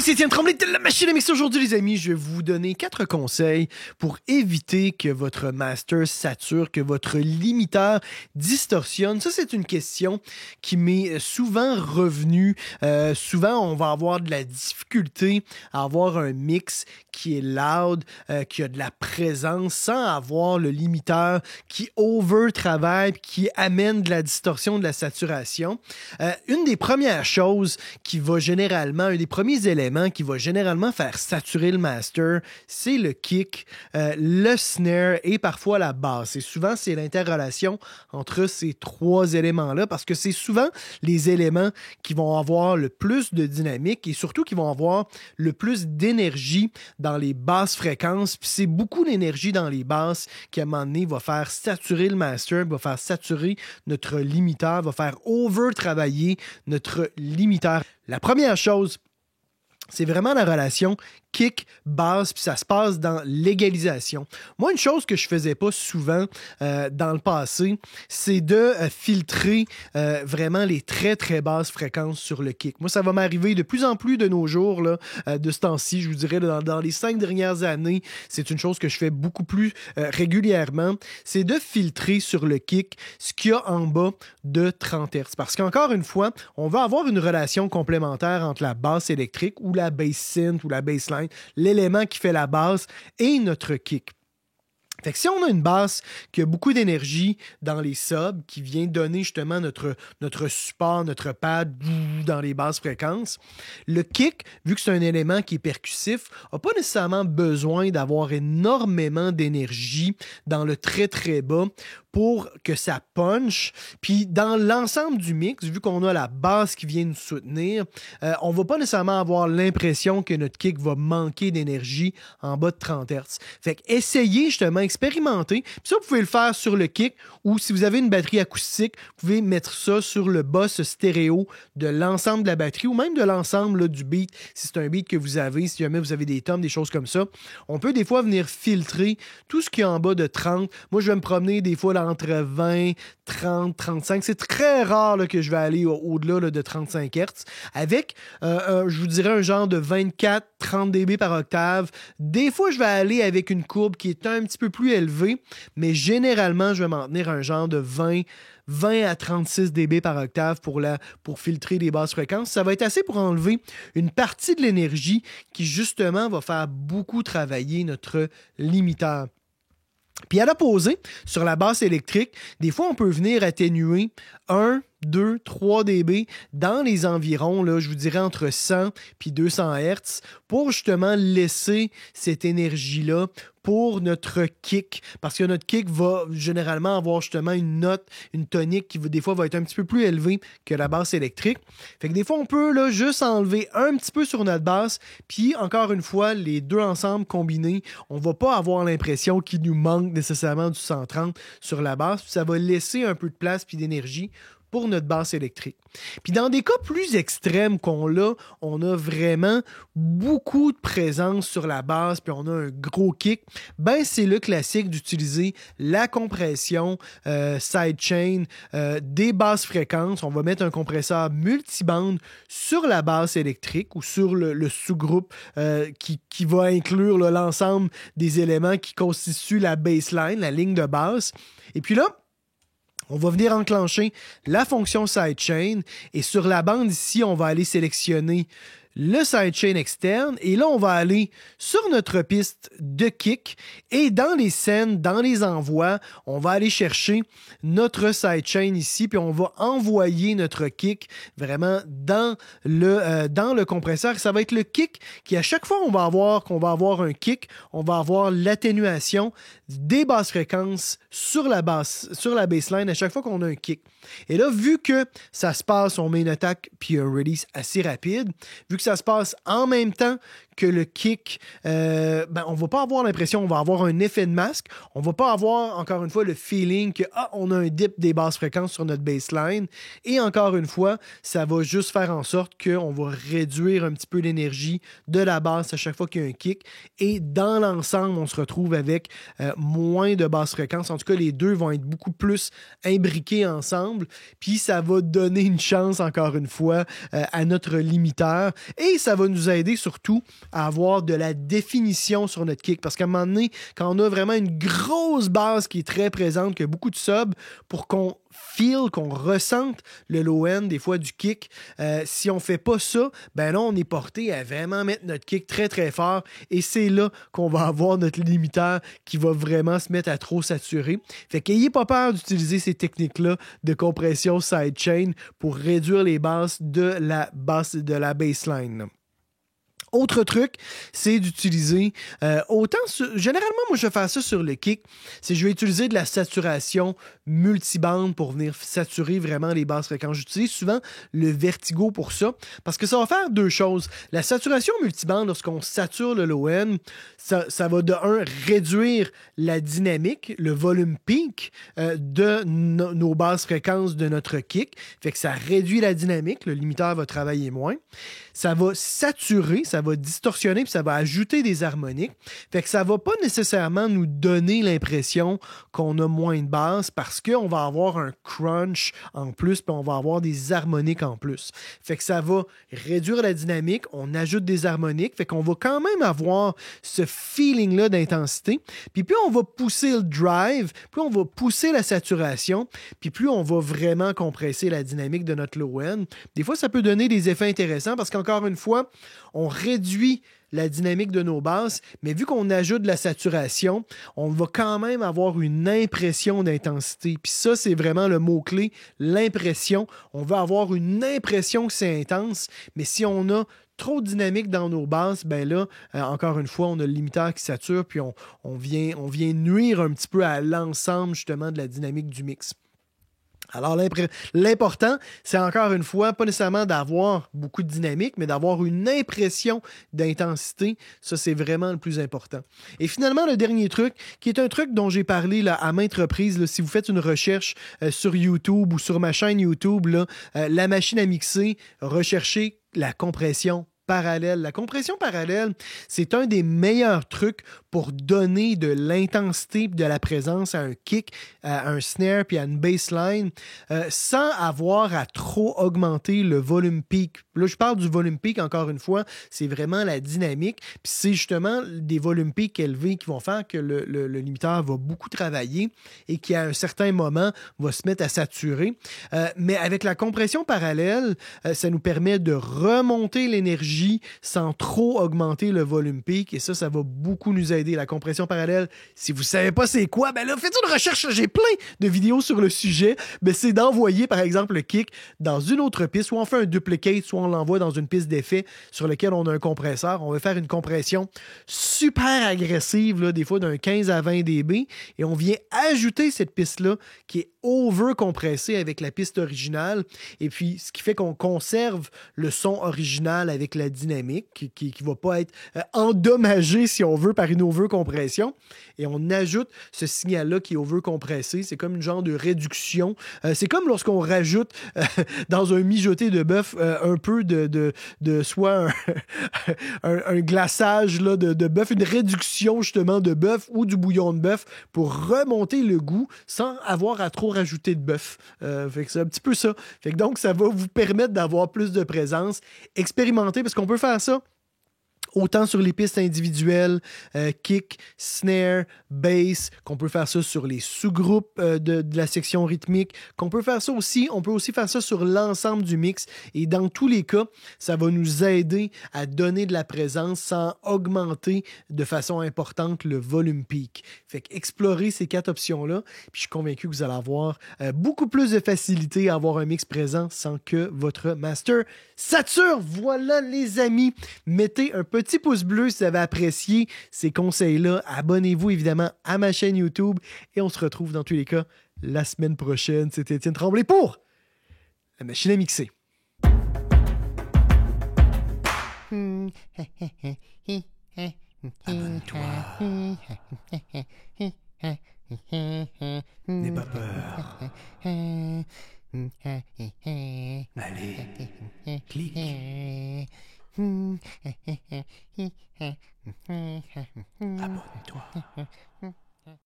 c'est Étienne Tremblay de la machine à mixer. Aujourd'hui, les amis, je vais vous donner 4 conseils pour éviter que votre master sature, que votre limiteur distorsionne. Ça, c'est une question qui m'est souvent revenue. Souvent, on va avoir de la difficulté à avoir un mix qui est loud, qui a de la présence, sans avoir le limiteur qui over-travaille, qui amène de la distorsion, de la saturation. Une des premières choses qui va généralement, un des premiers éléments qui va généralement faire saturer le master, c'est le kick, le snare et parfois la basse. Et souvent, c'est l'interrelation entre ces 3 éléments-là parce que c'est souvent les éléments qui vont avoir le plus de dynamique et surtout qui vont avoir le plus d'énergie dans les basses fréquences. Puis c'est beaucoup d'énergie dans les basses qui, à un moment donné, va faire saturer le master, va faire saturer notre limiteur, va faire over-travailler notre limiteur. La première chose, c'est vraiment la relation kick-basse, puis ça se passe dans l'égalisation. Moi, une chose que je faisais pas souvent dans le passé, c'est de filtrer vraiment les très, très basses fréquences sur le kick. Moi, ça va m'arriver de plus en plus de nos jours, là, de ce temps-ci, je vous dirais, dans les 5 dernières années, c'est une chose que je fais beaucoup plus régulièrement, c'est de filtrer sur le kick ce qu'il y a en bas de 30 Hz. Parce qu'encore une fois, on va avoir une relation complémentaire entre la basse électrique ou la bass synth ou la bassline, l'élément qui fait la basse et notre kick. Fait que si on a une basse qui a beaucoup d'énergie dans les subs, qui vient donner justement notre support, notre pad dans les basses fréquences, le kick, vu que c'est un élément qui est percussif, n'a pas nécessairement besoin d'avoir énormément d'énergie dans le très très bas pour que ça punch. Puis dans l'ensemble du mix, vu qu'on a la basse qui vient nous soutenir, on va pas nécessairement avoir l'impression que notre kick va manquer d'énergie en bas de 30 Hz. Fait que essayez justement, expérimentez. Puis ça, vous pouvez le faire sur le kick ou si vous avez une batterie acoustique, vous pouvez mettre ça sur le boss stéréo de l'ensemble de la batterie ou même de l'ensemble là, du beat. Si c'est un beat que vous avez, si jamais vous avez des tomes, des choses comme ça, on peut des fois venir filtrer tout ce qui est en bas de 30. Moi, je vais me promener des fois là, entre 20, 30, 35. C'est très rare là, que je vais aller au-delà là, de 35 Hz avec, je vous dirais, un genre de 24, 30 dB par octave. Des fois, je vais aller avec une courbe qui est un petit peu plus élevée, mais généralement, je vais m'en tenir à un genre de 20 à 36 dB par octave pour filtrer les basses fréquences. Ça va être assez pour enlever une partie de l'énergie qui, justement, va faire beaucoup travailler notre limiteur. Puis à l'opposé, sur la basse électrique, des fois, on peut venir atténuer 1, 2, 3 dB dans les environs, là, je vous dirais entre 100 et 200 Hz pour justement laisser cette énergie-là pour notre kick. Parce que notre kick va généralement avoir justement une note, une tonique qui des fois va être un petit peu plus élevée que la basse électrique. Fait que des fois, on peut là, juste enlever un petit peu sur notre basse, puis encore une fois, les deux ensemble combinés, on va pas avoir l'impression qu'il nous manque nécessairement du 130 sur la basse, puis ça va laisser un peu de place puis d'énergie pour notre basse électrique. Puis dans des cas plus extrêmes on a vraiment beaucoup de présence sur la basse, puis on a un gros kick, ben c'est le classique d'utiliser la compression sidechain des basses fréquences. On va mettre un compresseur multibande sur la basse électrique ou sur le sous-groupe qui va inclure là, l'ensemble des éléments qui constituent la bassline, la ligne de basse. Et puis là, on va venir enclencher la fonction sidechain et sur la bande ici, on va aller sélectionner le sidechain externe et là, on va aller sur notre piste de kick et dans les scènes, dans les envois, on va aller chercher notre sidechain ici puis on va envoyer notre kick vraiment dans le compresseur. Ça va être le kick qui, à chaque fois qu'on va avoir un kick, on va avoir l'atténuation des basses fréquences sur la bassline à chaque fois qu'on a un kick. Et là, vu que ça se passe, on met une attaque puis un release assez rapide, vu que ça se passe en même temps que le kick, on va pas avoir l'impression, on va avoir un effet de masque, on va pas avoir, encore une fois, le feeling que on a un dip des basses fréquences sur notre bassline, et encore une fois, ça va juste faire en sorte qu'on va réduire un petit peu l'énergie de la basse à chaque fois qu'il y a un kick, et dans l'ensemble, on se retrouve avec moins de basses fréquences. En tout cas, les deux vont être beaucoup plus imbriqués ensemble, puis ça va donner une chance, encore une fois, à notre limiteur. Et ça va nous aider surtout à avoir de la définition sur notre kick. Parce qu'à un moment donné, quand on a vraiment une grosse base qui est très présente, qui a beaucoup de subs, pour qu'on qu'on ressente le low end des fois du kick, si on fait pas ça, ben là, on est porté à vraiment mettre notre kick très très fort et c'est là qu'on va avoir notre limiteur qui va vraiment se mettre à trop saturer. Fait qu'ayez pas peur d'utiliser ces techniques-là de compression sidechain pour réduire les basses de la baseline. Autre truc, c'est d'utiliser généralement, moi, je vais faire ça sur le kick. C'est je vais utiliser de la saturation multibande pour venir saturer vraiment les basses fréquences. J'utilise souvent le Vertigo pour ça parce que ça va faire deux choses. La saturation multibande, lorsqu'on sature le low end, ça va de un réduire la dynamique, le volume peak de nos basses fréquences de notre kick. Fait que ça réduit la dynamique, le limiteur va travailler moins. Ça va saturer, ça va distorsionner, puis ça va ajouter des harmoniques. Fait que ça va pas nécessairement nous donner l'impression qu'on a moins de basses parce qu'on va avoir un crunch en plus, puis on va avoir des harmoniques en plus. Fait que ça va réduire la dynamique, on ajoute des harmoniques, fait qu'on va quand même avoir ce feeling-là d'intensité. Puis plus on va pousser le drive, plus on va pousser la saturation, puis plus on va vraiment compresser la dynamique de notre low end. Des fois, ça peut donner des effets intéressants parce qu'encore une fois, on réduit la dynamique de nos basses, mais vu qu'on ajoute de la saturation, on va quand même avoir une impression d'intensité. Puis ça, c'est vraiment le mot-clé, l'impression. On va avoir une impression que c'est intense, mais si on a trop de dynamique dans nos basses, ben là, encore une fois, on a le limiteur qui sature, puis on vient nuire un petit peu à l'ensemble, justement, de la dynamique du mix. Alors, l'important, c'est encore une fois, pas nécessairement d'avoir beaucoup de dynamique, mais d'avoir une impression d'intensité. Ça, c'est vraiment le plus important. Et finalement, le dernier truc, qui est un truc dont j'ai parlé là, à maintes reprises, là, si vous faites une recherche sur YouTube ou sur ma chaîne YouTube, là, la machine à mixer, recherchez la compression parallèle. La compression parallèle, c'est un des meilleurs trucs pour donner de l'intensité et de la présence à un kick, à un snare puis à une bassline sans avoir à trop augmenter le volume peak. Là, je parle du volume peak, encore une fois, c'est vraiment la dynamique. Puis c'est justement des volumes peak élevés qui vont faire que le limiteur va beaucoup travailler et qui, à un certain moment, va se mettre à saturer. Mais avec la compression parallèle, ça nous permet de remonter l'énergie sans trop augmenter le volume peak et ça va beaucoup nous aider. La compression parallèle, si vous ne savez pas c'est quoi, ben là, faites une recherche, j'ai plein de vidéos sur le sujet, ben c'est d'envoyer par exemple le kick dans une autre piste, soit on fait un duplicate, soit on l'envoie dans une piste d'effet sur laquelle on a un compresseur. On va faire une compression super agressive, là, des fois d'un 15 à 20 dB, et on vient ajouter cette piste-là qui est over-compressée avec la piste originale, et puis ce qui fait qu'on conserve le son original avec la dynamique qui ne va pas être endommagé, si on veut, par une overcompression. Et on ajoute ce signal-là qui est overcompressé. C'est comme une genre de réduction. C'est comme lorsqu'on rajoute dans un mijoté de bœuf un peu de soit un glaçage là, de bœuf, une réduction justement de bœuf ou du bouillon de bœuf pour remonter le goût sans avoir à trop rajouter de bœuf. Fait que c'est un petit peu ça. Fait que donc, ça va vous permettre d'avoir plus de présence. Expérimenter, parce qu'on peut faire ça autant sur les pistes individuelles, kick, snare, bass, qu'on peut faire ça sur les sous-groupes de la section rythmique, qu'on peut faire ça aussi, on peut aussi faire ça sur l'ensemble du mix. Et dans tous les cas, ça va nous aider à donner de la présence sans augmenter de façon importante le volume peak. Fait qu'explorer ces 4 options-là, puis je suis convaincu que vous allez avoir beaucoup plus de facilité à avoir un mix présent sans que votre master sature. Voilà les amis, mettez un petit pouce bleu si vous avez apprécié ces conseils-là. Abonnez-vous évidemment à ma chaîne YouTube et on se retrouve dans tous les cas la semaine prochaine. C'était Étienne Tremblay pour la machine à mixer. Abonne-toi. N'aie pas peur.